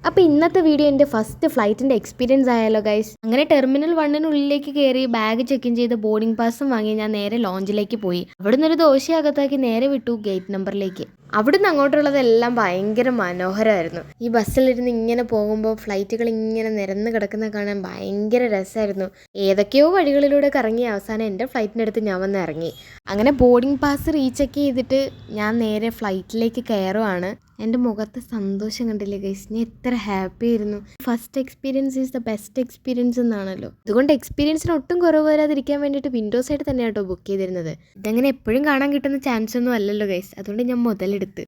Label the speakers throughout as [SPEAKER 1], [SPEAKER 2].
[SPEAKER 1] അപ്പോൾ ഇന്നത്തെ വീഡിയോ എൻ്റെ ഫസ്റ്റ് ഫ്ലൈറ്റിൻ്റെ എക്സ്പീരിയൻസ് ആയാലോ ഗൈസ്. അങ്ങനെ ടെർമിനൽ 1-നുള്ളിലേക്ക് കയറി ബാഗ് ചെക്ക് ഇൻ ചെയ്ത് ബോർഡിംഗ് പാസും വാങ്ങി ഞാൻ നേരെ ലോഞ്ചിലേക്ക് പോയി. അവിടുന്ന് ഒരു ദോശയകത്താക്കി നേരെ വിട്ടു ഗേറ്റ് നമ്പറിലേക്ക്. അവിടുന്ന് അങ്ങോട്ടുള്ളതെല്ലാം ഭയങ്കര മനോഹരമായിരുന്നു. ഈ ബസ്സിലിരുന്ന് ഇങ്ങനെ പോകുമ്പോൾ ഫ്ലൈറ്റുകൾ ഇങ്ങനെ നിരന്ന് കിടക്കുന്ന കാണാൻ ഭയങ്കര രസമായിരുന്നു. ഏതൊക്കെയോ വഴികളിലൂടെ കറങ്ങി അവസാനം എൻ്റെ ഫ്ലൈറ്റിനടുത്ത് ഞാൻ വന്ന് ഇറങ്ങി. അങ്ങനെ ബോർഡിംഗ് പാസ് റീചെക്ക് ചെയ്തിട്ട് ഞാൻ നേരെ ഫ്ലൈറ്റിലേക്ക് കയറുവാണ്. എൻ്റെ മുഖത്തെ സന്തോഷം കണ്ടില്ലേ ഗൈസ്, ഞാൻ എത്ര ഹാപ്പി ആയിരുന്നു. First experience is the best experience എന്നാണല്ലോ. അതുകൊണ്ട് എക്സ്പീരിയൻസിന് ഒട്ടും കുറവ് വരാതിരിക്കാൻ വേണ്ടിയിട്ട് വിൻഡോ സൈഡ് തന്നെയാണ് കേട്ടോ ബുക്ക് ചെയ്തിരുന്നത്. ഇതങ്ങനെ എപ്പോഴും കാണാൻ കിട്ടുന്ന ചാൻസ് ഒന്നും അല്ലല്ലോ ഗൈസ്, അതുകൊണ്ട് ഞാൻ മുതലെടുത്ത്.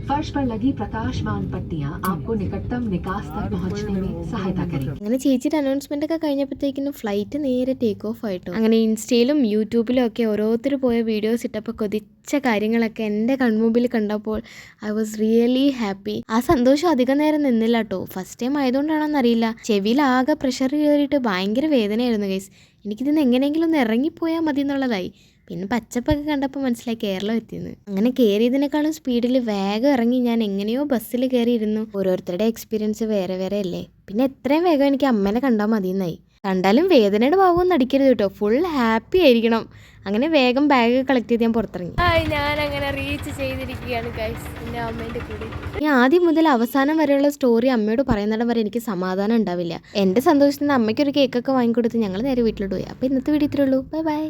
[SPEAKER 2] फर्श पर लगी प्रकाशमान पट्टियां आपको निकटतम निकास तक पहुंचने में सहायता करेंगी.
[SPEAKER 1] അങ്ങനെ ചേച്ചിയുടെ അനൗൺസ്മെന്റ് ഒക്കെ കഴിഞ്ഞപ്പോഴത്തേക്കിനും ഫ്ലൈറ്റ് നേരെ ടേക്ക് ഓഫ് ആയിട്ടോ. അങ്ങനെ ഇൻസ്റ്റയിലും യൂട്യൂബിലും ഒക്കെ ഓരോരുത്തർ പോയ വീഡിയോസ് ഇട്ടപ്പോൾ കൊതിച്ച കാര്യങ്ങളൊക്കെ എൻ്റെ കൺമുമ്പിൽ കണ്ടപ്പോൾ ഐ വാസ് റിയലി ഹാപ്പി. ആ സന്തോഷം അധികം നേരം നിന്നില്ല കേട്ടോ. ഫസ്റ്റ് ടൈം ആയതുകൊണ്ടാണോന്നറിയില്ല, ചെവിയിൽ ആകെ പ്രഷർ കയറിയിട്ട് ഭയങ്കര വേദനയായിരുന്നു ഗൈസ്. എനിക്കിതിന്ന് എങ്ങനെയെങ്കിലും ഒന്ന് ഇറങ്ങിപ്പോയാൽ മതി എന്നുള്ളതായി. പിന്നെ പച്ചപ്പൊക്കെ കണ്ടപ്പോൾ മനസ്സിലായി കേരളം എത്തിയെന്ന്. അങ്ങനെ കയറിയതിനേക്കാളും സ്പീഡിൽ വേഗം ഇറങ്ങി ഞാൻ എങ്ങനെയോ ബസ്സിൽ കയറിയിരുന്നു. ഓരോരുത്തരുടെ എക്സ്പീരിയൻസ് വേറെ വേറെ അല്ലേ. പിന്നെ എത്രയും വേഗം എനിക്ക് അമ്മേനെ കണ്ടാൽ മതിയെന്നായി. കണ്ടാലും വേദനയുടെ ഭാവമൊന്നും അടിക്കരുത് കേട്ടോ, ഫുൾ ഹാപ്പി ആയിരിക്കണം. അങ്ങനെ വേഗം ബാഗ് കളക്ട് ചെയ്ത് ഞാൻ പുറത്തിറങ്ങി. ഞാൻ അങ്ങനെ റീച്ച് ചെയ്തിരിക്കുകയാണ് ഗൈസ് എൻ്റെ അമ്മേൻ്റെ കൂടെ. ഞാൻ ആദ്യം മുതൽ അവസാനം വരെയുള്ള സ്റ്റോറി അമ്മയോട് പറയുന്നിടം വരെ എനിക്ക് സമാധാനം ഉണ്ടാവില്ല. എൻ്റെ സന്തോഷത്തിന് അമ്മയ്ക്കൊരു കേക്കൊക്കെ വാങ്ങിക്കൊടുത്ത് ഞങ്ങൾ നേരെ വീട്ടിലോട്ട് പോയി. അപ്പോൾ ഇന്നത്തെ വീഡിയോ ഇത്രേ ഉള്ളൂ. Bye bye.